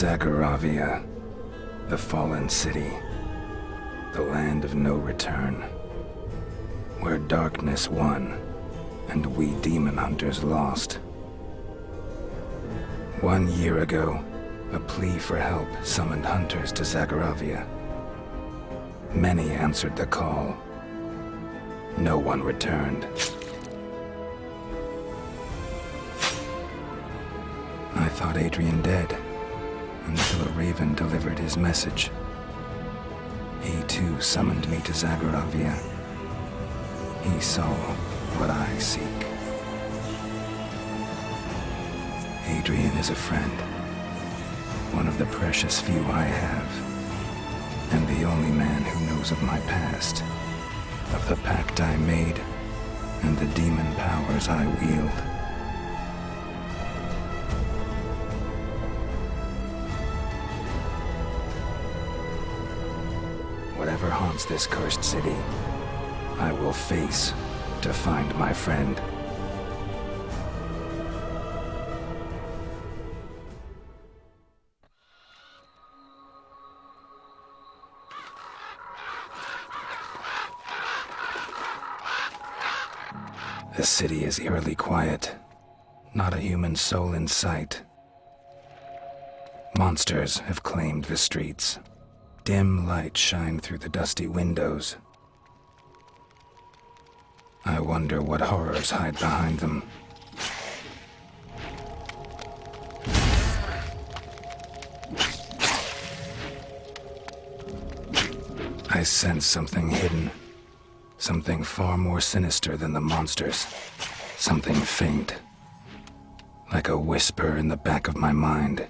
Zagoravia, the fallen city, the land of no return, where darkness won and we demon hunters lost. 1 year ago, a plea for help summoned hunters to Zagoravia. Many answered the call. No one returned. I thought Adrian dead, until a raven delivered his message. He too summoned me to Zagoravia. He saw what I seek. Adrian is a friend, one of the precious few I have, and the only man who knows of my past, of the pact I made, and the demon powers I wield. Whatever haunts this cursed city, I will face to find my friend. The city is eerily quiet. Not a human soul in sight. Monsters have claimed the streets. Dim lights shine through the dusty windows. I wonder what horrors hide behind them. I sense something hidden. Something far more sinister than the monsters. Something faint. Like a whisper in the back of my mind.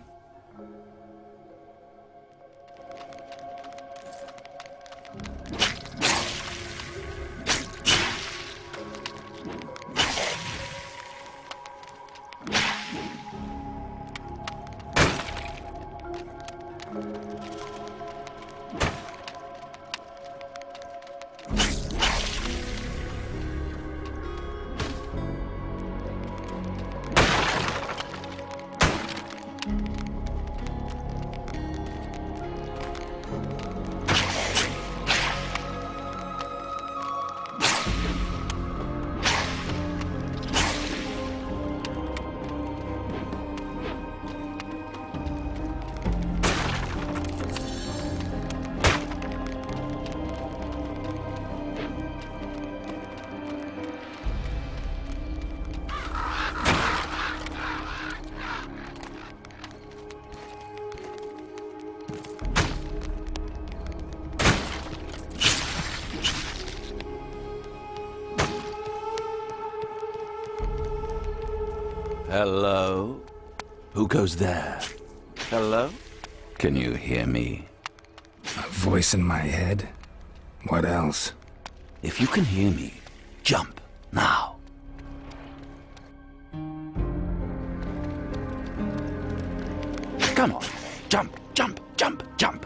Hello? Who goes there? Hello? Can you hear me? A voice in my head? What else? If you can hear me, jump, now. Come on, jump, jump, jump, jump.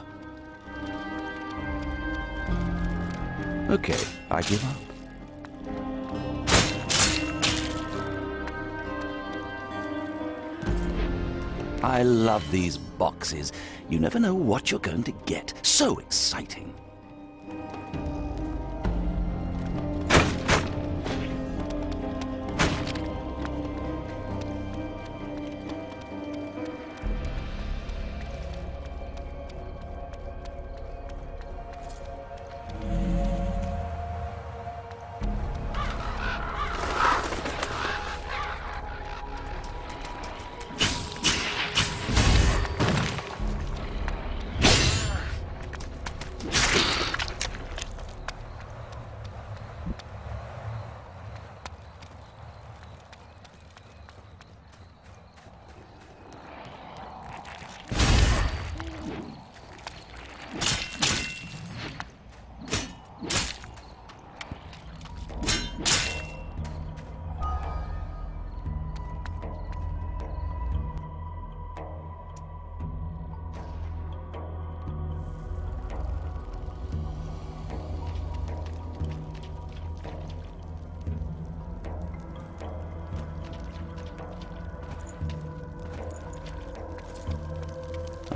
Okay, I give up. I love these boxes. You never know what you're going to get. So exciting.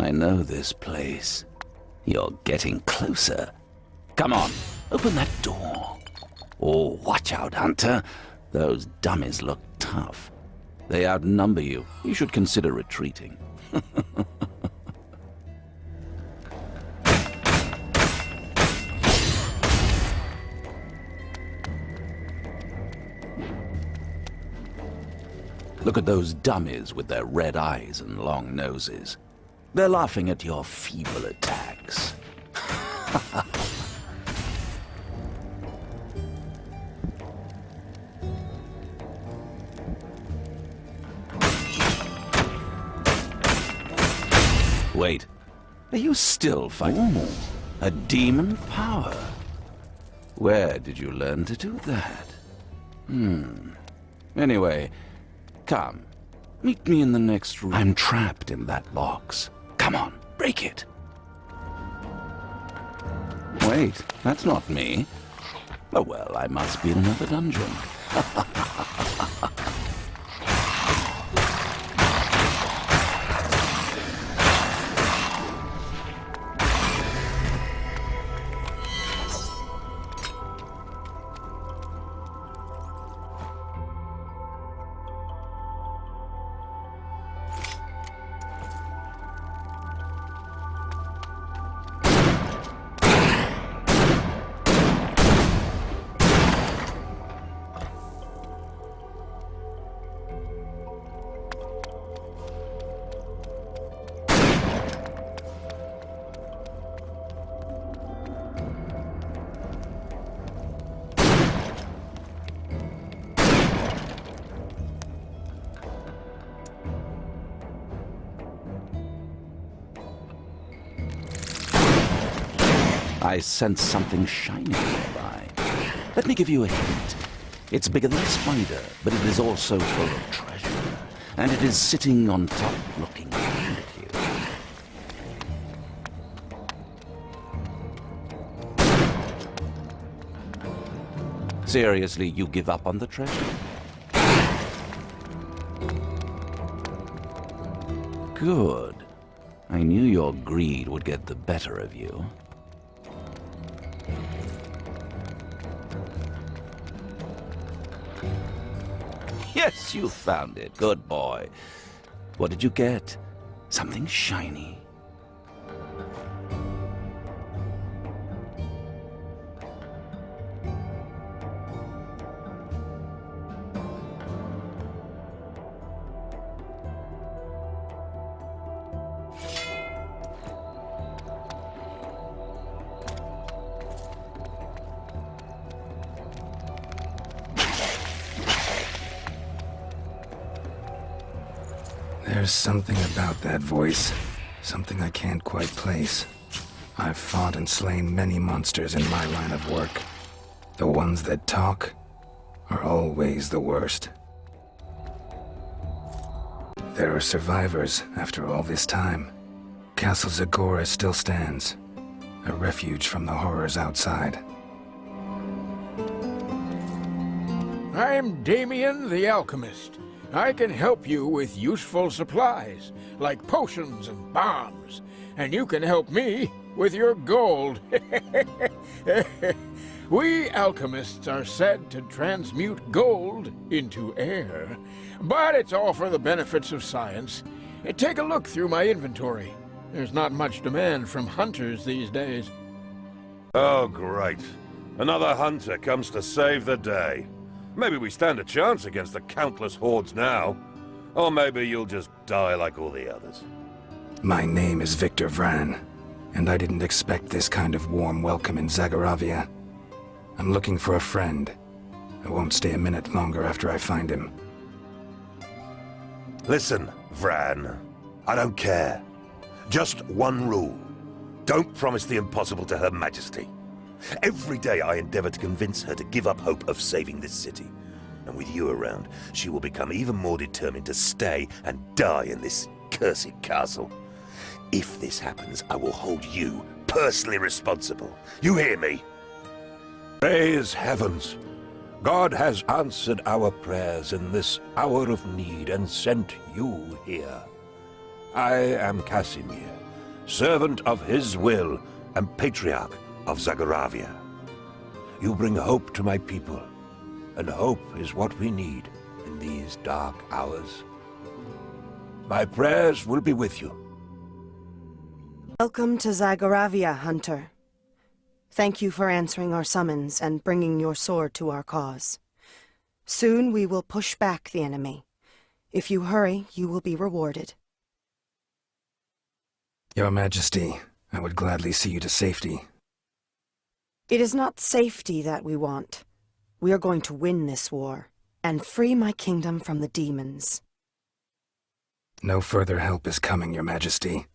I know this place. You're getting closer. Come on, open that door. Oh, watch out, Hunter. Those dummies look tough. They outnumber you. You should consider retreating. Look at those dummies with their red eyes and long noses. They're laughing at your feeble attacks. Wait, are you still fighting? Ooh, a demon power. Where did you learn to do that? Anyway, come. Meet me in the next room. I'm trapped in that box. Come on, break it. Wait, that's not me. Oh well, I must be in another dungeon. I sense something shiny nearby. Let me give you a hint. It's bigger than a spider, but it is also full of treasure. And it is sitting on top, looking down at you. Seriously, you give up on the treasure? Good. I knew your greed would get the better of you. Yes, you found it. Good boy. What did you get? Something shiny. There's something about that voice. Something I can't quite place. I've fought and slain many monsters in my line of work. The ones that talk are always the worst. There are survivors after all this time. Castle Zagora still stands, a refuge from the horrors outside. I'm Damien the Alchemist. I can help you with useful supplies, like potions and bombs. And you can help me with your gold. We alchemists are said to transmute gold into air. But it's all for the benefits of science. Take a look through my inventory. There's not much demand from hunters these days. Oh, great. Another hunter comes to save the day. Maybe we stand a chance against the countless hordes now. Or maybe you'll just die like all the others. My name is Victor Vran, and I didn't expect this kind of warm welcome in Zagoravia. I'm looking for a friend. I won't stay a minute longer after I find him. Listen, Vran. I don't care. Just one rule. Don't promise the impossible to Her Majesty. Every day I endeavor to convince her to give up hope of saving this city. And with you around, she will become even more determined to stay and die in this cursed castle. If this happens, I will hold you personally responsible. You hear me? Praise heavens! God has answered our prayers in this hour of need and sent you here. I am Casimir, servant of his will and patriarch of Zagoravia. You bring hope to my people, and hope is what we need in these dark hours. My prayers will be with you. Welcome to Zagoravia, Hunter. Thank you for answering our summons and bringing your sword to our cause. Soon we will push back the enemy. If you hurry, you will be rewarded. Your Majesty, I would gladly see you to safety. It is not safety that we want. We are going to win this war, and free my kingdom from the demons. No further help is coming, Your Majesty.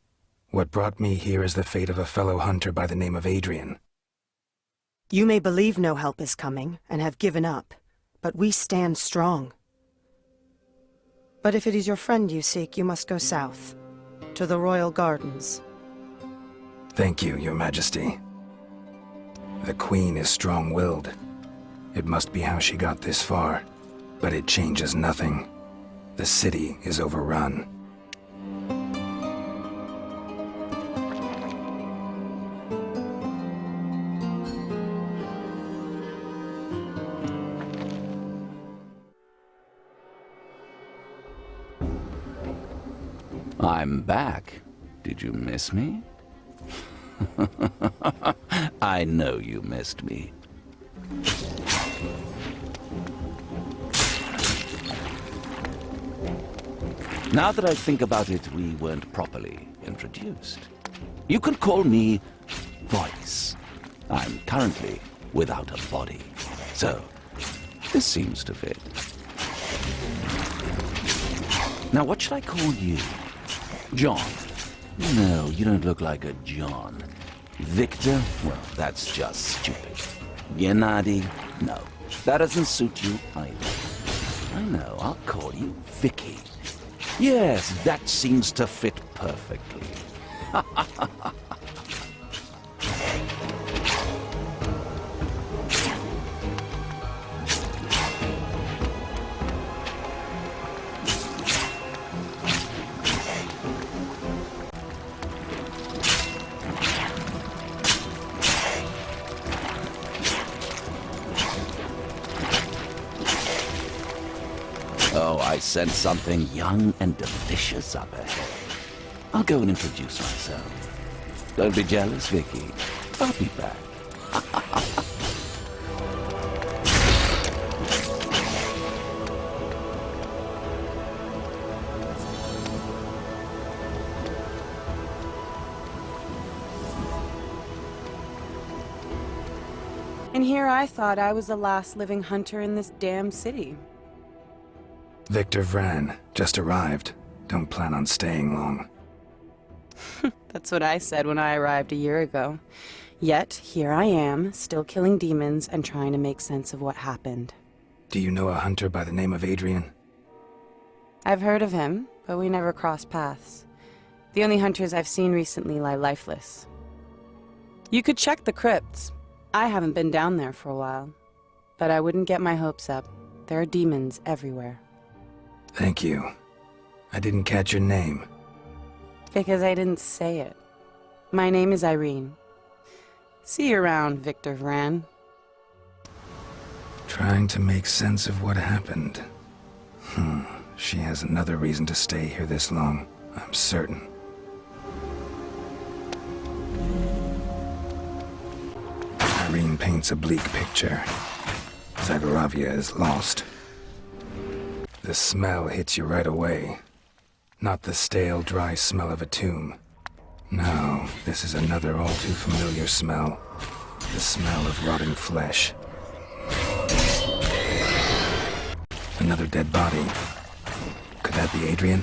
What brought me here is the fate of a fellow hunter by the name of Adrian. You may believe no help is coming, and have given up, but we stand strong. But if it is your friend you seek, you must go south, to the Royal Gardens. Thank you, Your Majesty. The Queen is strong-willed. It must be how she got this far, but it changes nothing. The city is overrun. I'm back. Did you miss me? I know you missed me. Now that I think about it, we weren't properly introduced. You can call me Voice. I'm currently without a body, so this seems to fit. Now, what should I call you? John? No, you don't look like a John. Victor? Well, that's just stupid. Gennady? No, that doesn't suit you either. I know, I'll call you Vicky. Yes, that seems to fit perfectly. Oh, I sense something young and delicious up ahead. I'll go and introduce myself. Don't be jealous, Vicky. I'll be back. And here I thought I was the last living hunter in this damn city. Victor Vran, just arrived. Don't plan on staying long. That's what I said when I arrived a year ago. Yet, here I am, still killing demons and trying to make sense of what happened. Do you know a hunter by the name of Adrian? I've heard of him, but we never crossed paths. The only hunters I've seen recently lie lifeless. You could check the crypts. I haven't been down there for a while. But I wouldn't get my hopes up. There are demons everywhere. Thank you. I didn't catch your name. Because I didn't say it. My name is Irene. See you around, Victor Vran. Trying to make sense of what happened. She has another reason to stay here this long, I'm certain. Irene paints a bleak picture. Zagoravia is lost. The smell hits you right away. Not the stale, dry smell of a tomb. No, this is another all too familiar smell. The smell of rotting flesh. Another dead body. Could that be Adrian?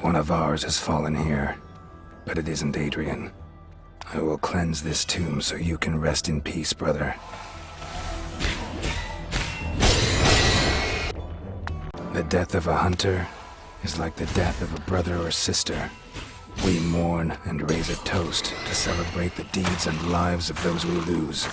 One of ours has fallen here, but it isn't Adrian. I will cleanse this tomb so you can rest in peace, brother. The death of a hunter is like the death of a brother or sister. We mourn and raise a toast to celebrate the deeds and lives of those we lose.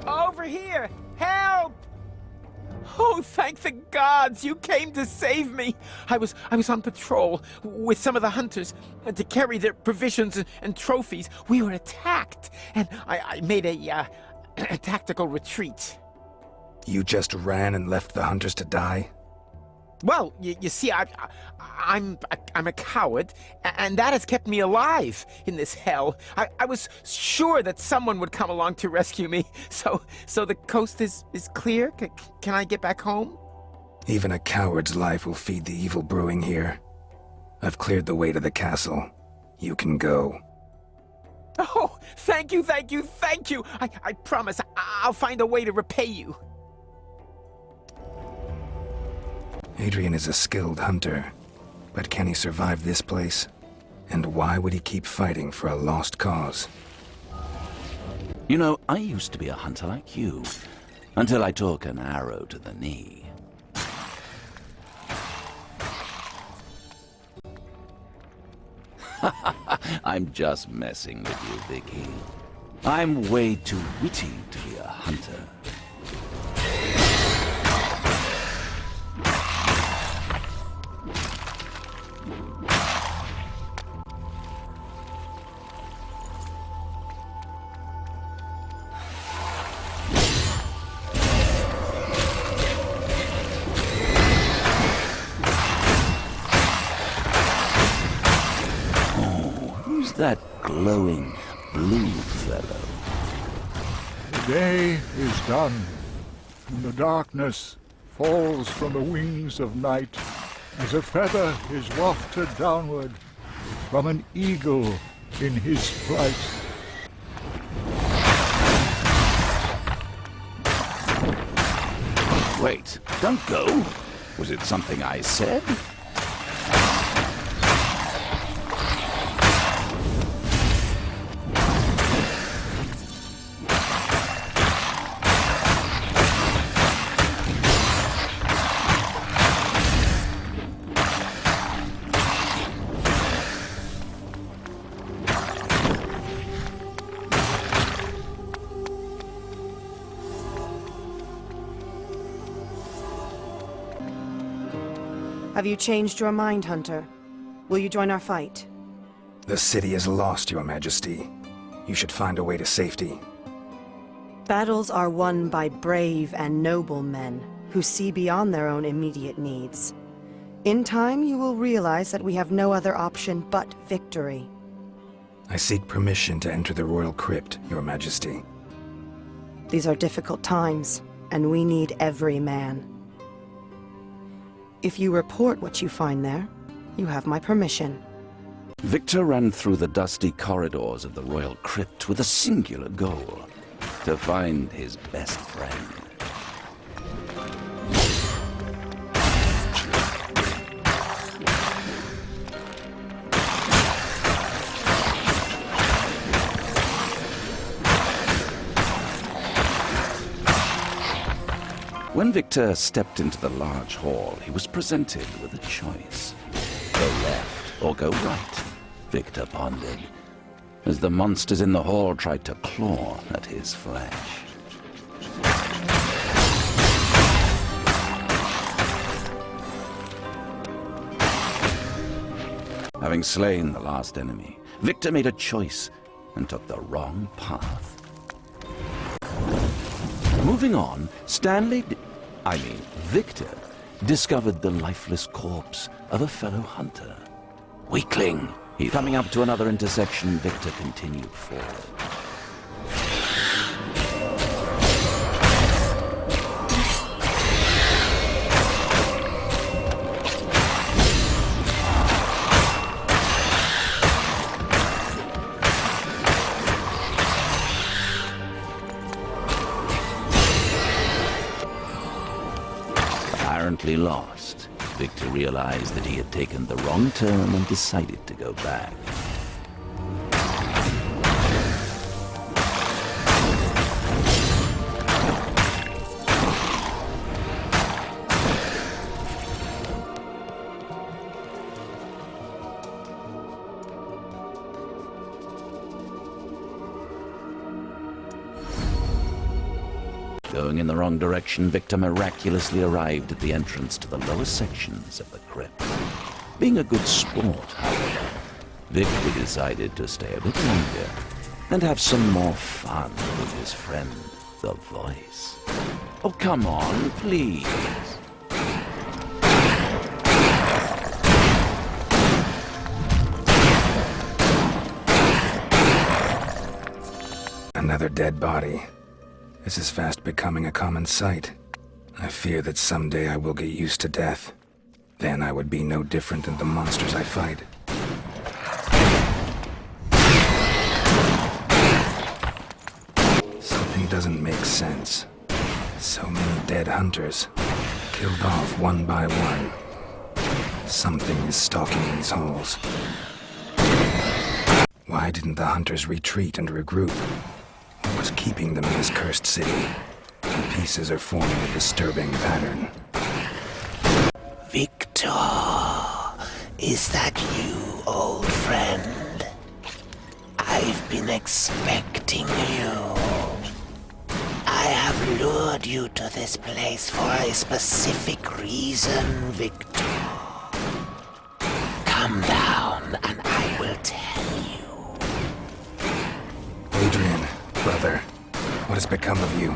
Over here! Help! Oh, thank the gods you came to save me! I was on patrol with some of the hunters to carry their provisions and trophies. We were attacked, and I made a tactical retreat. You just ran and left the hunters to die? Well, you see, I'm a coward, and that has kept me alive in this hell. I was sure that someone would come along to rescue me. So the coast is clear? Can I get back home? Even a coward's life will feed the evil brewing here. I've cleared the way to the castle. You can go. Oh, thank you, thank you, thank you! I promise I'll find a way to repay you. Adrian is a skilled hunter, but can he survive this place? And why would he keep fighting for a lost cause? You know, I used to be a hunter like you, until I took an arrow to the knee. I'm just messing with you, Vicky. I'm way too witty to be a hunter. That glowing blue fellow. The day is done, and the darkness falls from the wings of night as a feather is wafted downward from an eagle in his flight. Wait, don't go. Was it something I said? Have you changed your mind, Hunter? Will you join our fight? The city is lost, Your Majesty. You should find a way to safety. Battles are won by brave and noble men who see beyond their own immediate needs. In time, you will realize that we have no other option but victory. I seek permission to enter the royal crypt, Your Majesty. These are difficult times, and we need every man. If you report what you find there, you have my permission. Victor ran through the dusty corridors of the royal crypt with a singular goal: to find his best friend. When Victor stepped into the large hall, he was presented with a choice. Go left or go right, Victor pondered, as the monsters in the hall tried to claw at his flesh. Having slain the last enemy, Victor made a choice and took the wrong path. Moving on, Victor discovered the lifeless corpse of a fellow hunter. Weakling! Coming up to another intersection, Victor continued forward. Victor realized that he had taken the wrong turn and decided to go back. Going in the wrong direction, Victor miraculously arrived at the entrance to the lower sections of the crypt. Being a good sport, however, Victor decided to stay a bit longer and have some more fun with his friend, the Voice. Oh, come on, please. Another dead body. This is fast becoming a common sight. I fear that someday I will get used to death. Then I would be no different than the monsters I fight. Something doesn't make sense. So many dead hunters, killed off one by one. Something is stalking these halls. Why didn't the hunters retreat and regroup? What was keeping them in this cursed city? The pieces are forming a disturbing pattern. Victor, is that you, old friend? I've been expecting you. I have lured you to this place for a specific reason, Victor. Come down and I will tell you. Adrian, brother, what has become of you?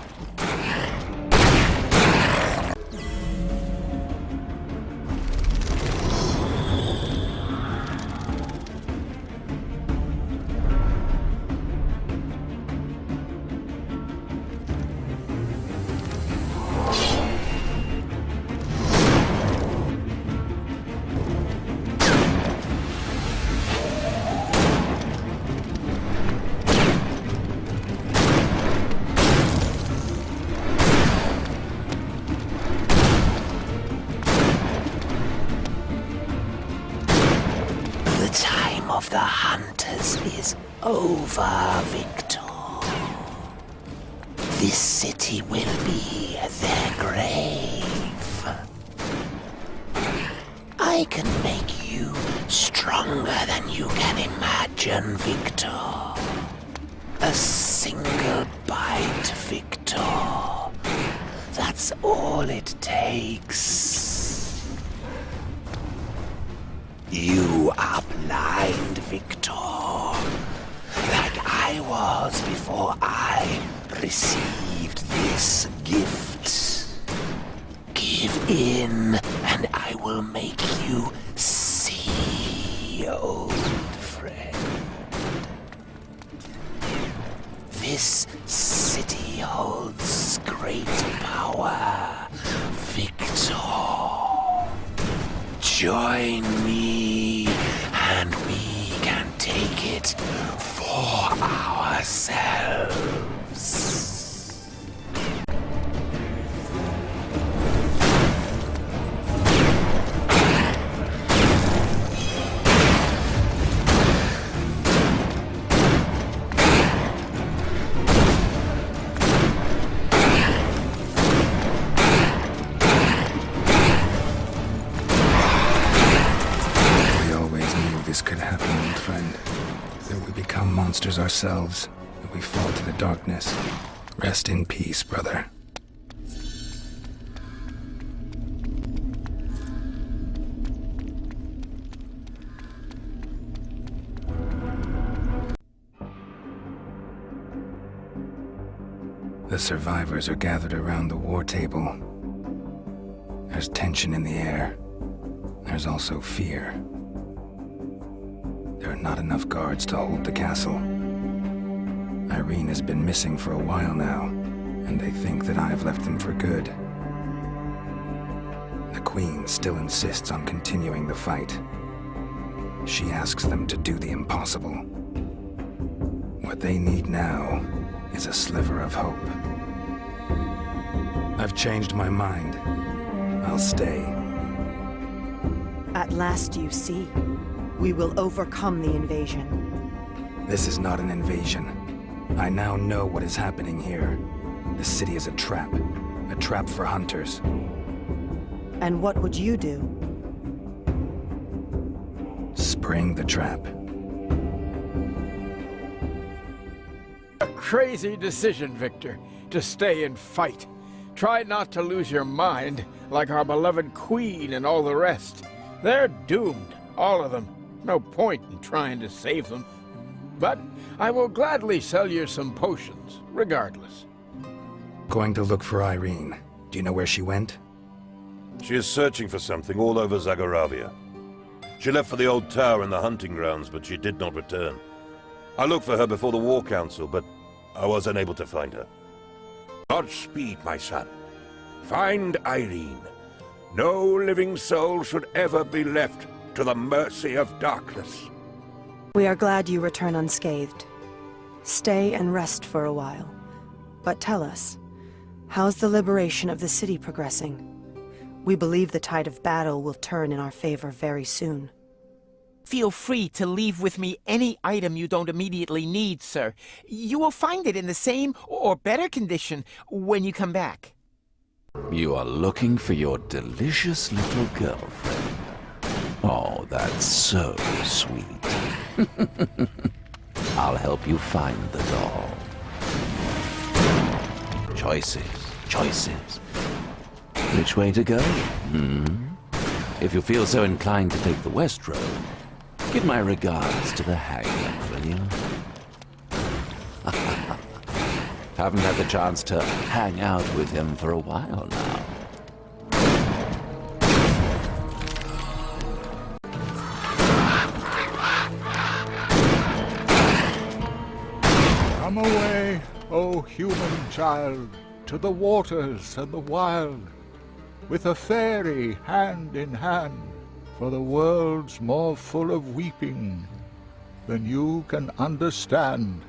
Of the hunters is over, Victor. This city will be their grave. I can make you stronger than you can imagine, Victor. A single bite, Victor. That's all it takes. You are blind, Victor. Like I was before I received this gift. Give in, and I will make you see, old friend. This city holds great power, Victor. Join me, and we can take it for ourselves. This could happen, old friend. That we become monsters ourselves, that we fall to the darkness. Rest in peace, brother. The survivors are gathered around the war table. There's tension in the air. There's also fear. There are not enough guards to hold the castle. Irene has been missing for a while now, and they think that I've left them for good. The Queen still insists on continuing the fight. She asks them to do the impossible. What they need now is a sliver of hope. I've changed my mind. I'll stay. At last you see. We will overcome the invasion. This is not an invasion. I now know what is happening here. The city is a trap for hunters. And what would you do? Spring the trap. A crazy decision, Victor, to stay and fight. Try not to lose your mind, like our beloved Queen and all the rest. They're doomed, all of them. No point in trying to save them. But I will gladly sell you some potions, regardless. Going to look for Irene. Do you know where she went? She is searching for something all over Zagharavia. She left for the old tower and the hunting grounds, but she did not return. I looked for her before the War Council, but I was unable to find her. Godspeed, my son. Find Irene. No living soul should ever be left to the mercy of darkness. We are glad you return unscathed. Stay and rest for a while. But tell us, how's the liberation of the city progressing? We believe the tide of battle will turn in our favor very soon. Feel free to leave with me any item you don't immediately need, sir. You will find it in the same or better condition when you come back. You are looking for your delicious little girlfriend. Oh, that's so sweet. I'll help you find the doll. Choices, choices. Which way to go? If you feel so inclined to take the West Road, give my regards to the hangman, will you? Haven't had the chance to hang out with him for a while now. Come away, O human child, to the waters and the wild, with a fairy hand in hand, for the world's more full of weeping than you can understand.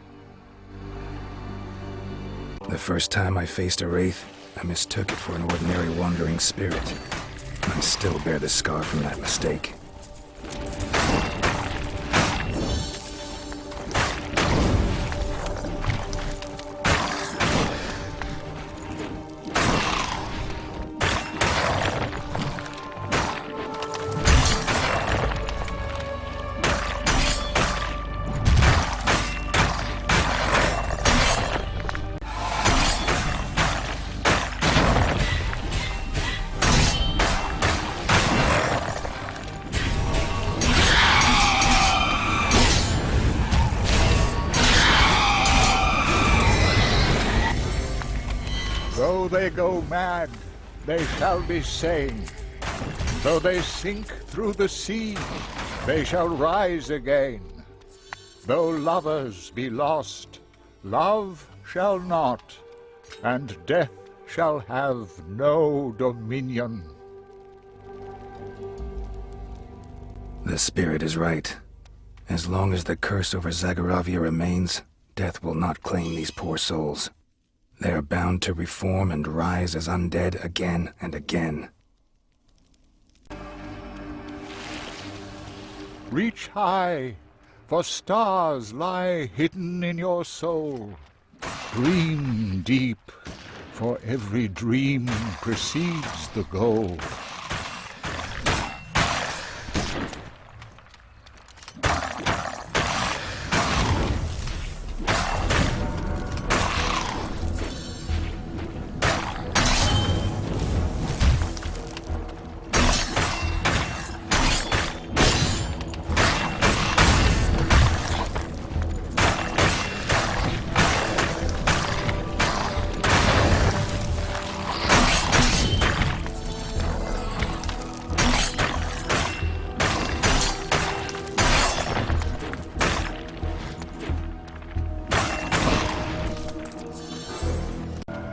The first time I faced a wraith, I mistook it for an ordinary wandering spirit. I still bear the scar from that mistake. Though they go mad, they shall be sane. Though they sink through the sea, they shall rise again. Though lovers be lost, love shall not, and death shall have no dominion. The spirit is right. As long as the curse over Zagharavia remains, death will not claim these poor souls. They are bound to reform and rise as undead again and again. Reach high, for stars lie hidden in your soul. Dream deep, for every dream precedes the goal.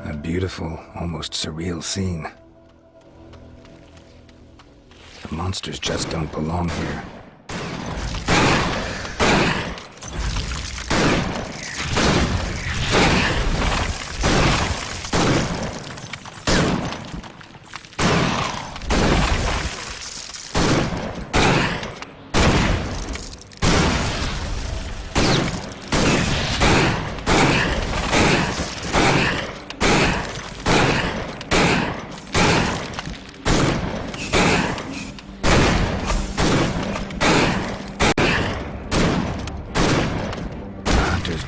A beautiful, almost surreal scene. The monsters just don't belong here.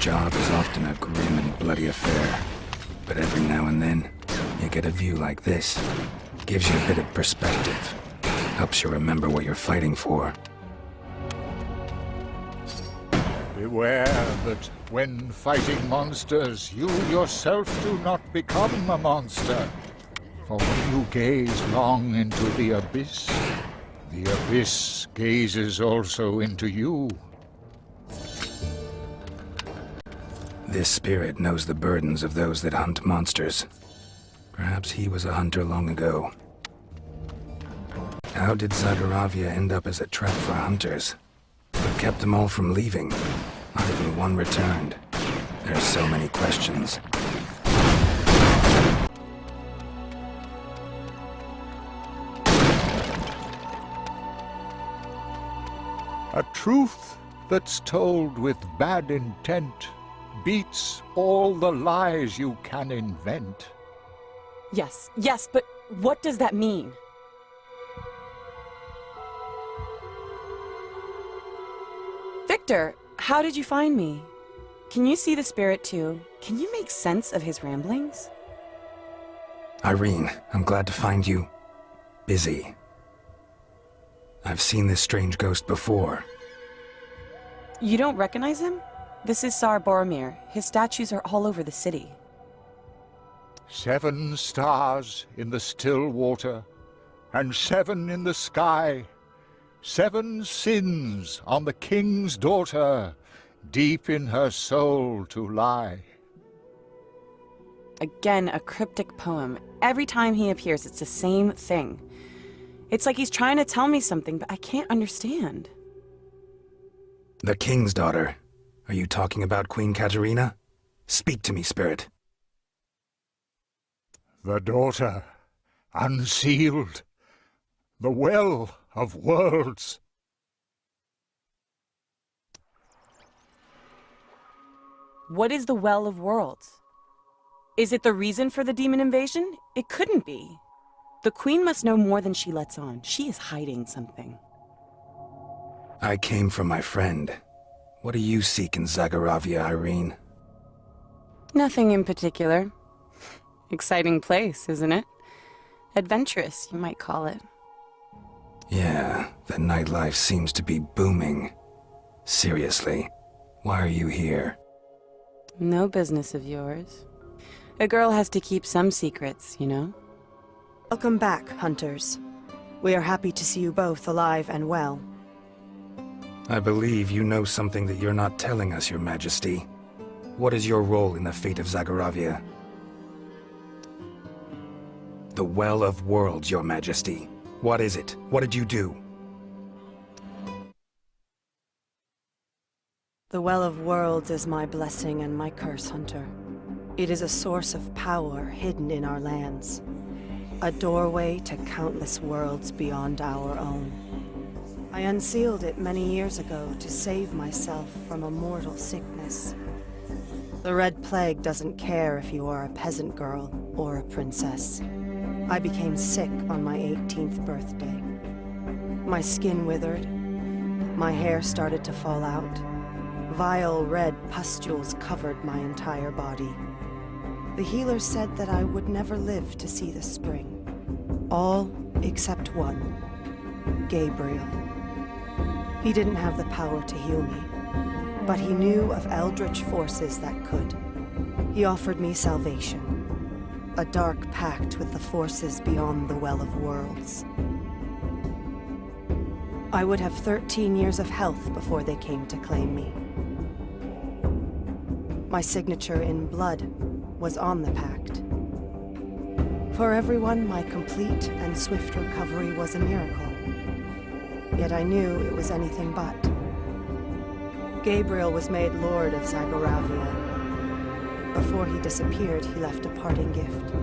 job is often a grim and bloody affair. But every now and then, you get a view like this. Gives you a bit of perspective. Helps you remember what you're fighting for. Beware that when fighting monsters, you yourself do not become a monster. For when you gaze long into the abyss gazes also into you. This spirit knows the burdens of those that hunt monsters. Perhaps he was a hunter long ago. How did Zagaravia end up as a trap for hunters? What kept them all from leaving? Not even one returned. There are so many questions. A truth that's told with bad intent beats all the lies you can invent. Yes, but what does that mean? Victor, how did you find me? Can you see the spirit too? Can you make sense of his ramblings? Irene, I'm glad to find you busy. I've seen this strange ghost before. You don't recognize him? This is Tsar Boromir. His statues are all over the city. 7 stars in the still water, and 7 in the sky. 7 sins on the king's daughter, deep in her soul to lie. Again, a cryptic poem. Every time he appears, it's the same thing. It's like he's trying to tell me something, but I can't understand. The king's daughter. Are you talking about Queen Katerina? Speak to me, spirit. The daughter, unsealed, the well of worlds. What is the Well of Worlds? Is it the reason for the demon invasion? It couldn't be. The Queen must know more than she lets on. She is hiding something. I came from my friend. What do you seek in Zagaravia, Irene? Nothing in particular. Exciting place, isn't it? Adventurous, you might call it. Yeah, the nightlife seems to be booming. Seriously, why are you here? No business of yours. A girl has to keep some secrets, you know? Welcome back, hunters. We are happy to see you both alive and well. I believe you know something that you're not telling us, Your Majesty. What is your role in the fate of Zagaravia? The Well of Worlds, Your Majesty. What is it? What did you do? The Well of Worlds is my blessing and my curse, Hunter. It is a source of power hidden in our lands. A doorway to countless worlds beyond our own. I unsealed it many years ago to save myself from a mortal sickness. The Red Plague doesn't care if you are a peasant girl or a princess. I became sick on my 18th birthday. My skin withered. My hair started to fall out. Vile red pustules covered my entire body. The healer said that I would never live to see the spring. All except one, Gabriel. He didn't have the power to heal me, but he knew of eldritch forces that could. He offered me salvation, a dark pact with the forces beyond the Well of Worlds. I would have 13 years of health before they came to claim me. My signature in blood was on the pact. For everyone, my complete and swift recovery was a miracle. Yet I knew it was anything but. Gabriel was made Lord of Zagaravia. Before he disappeared, he left a parting gift.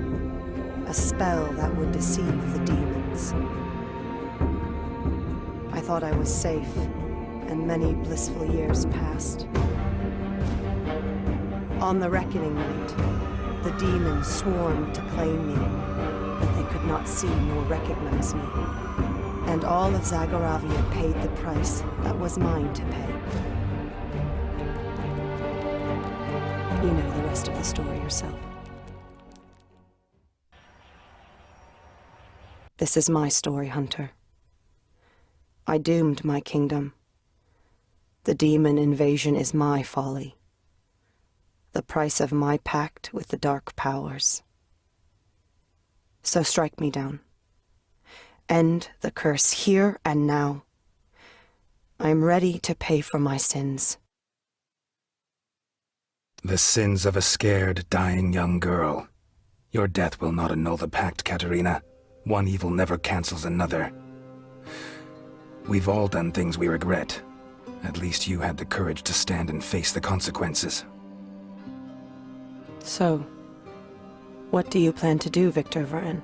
A spell that would deceive the demons. I thought I was safe, and many blissful years passed. On the reckoning night, the demons swarmed to claim me, but they could not see nor recognize me. And all of Zagaravia paid the price that was mine to pay. You know the rest of the story yourself. This is my story, Hunter. I doomed my kingdom. The demon invasion is my folly. The price of my pact with the dark powers. So strike me down. End the curse here and now. I am ready to pay for my sins. The sins of a scared, dying young girl. Your death will not annul the pact, Katerina. One evil never cancels another. We've all done things we regret. At least you had the courage to stand and face the consequences. So, what do you plan to do, Victor Vern?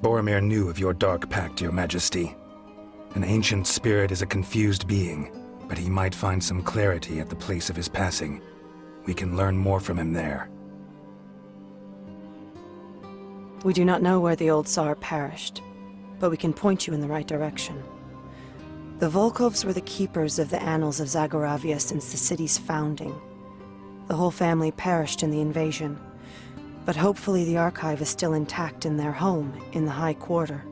Boromir knew of your dark pact, Your Majesty. An ancient spirit is a confused being, but he might find some clarity at the place of his passing. We can learn more from him there. We do not know where the old Tsar perished, but we can point you in the right direction. The Volkovs were the keepers of the annals of Zagoravia since the city's founding. The whole family perished in the invasion, but hopefully the archive is still intact in their home in the High Quarter.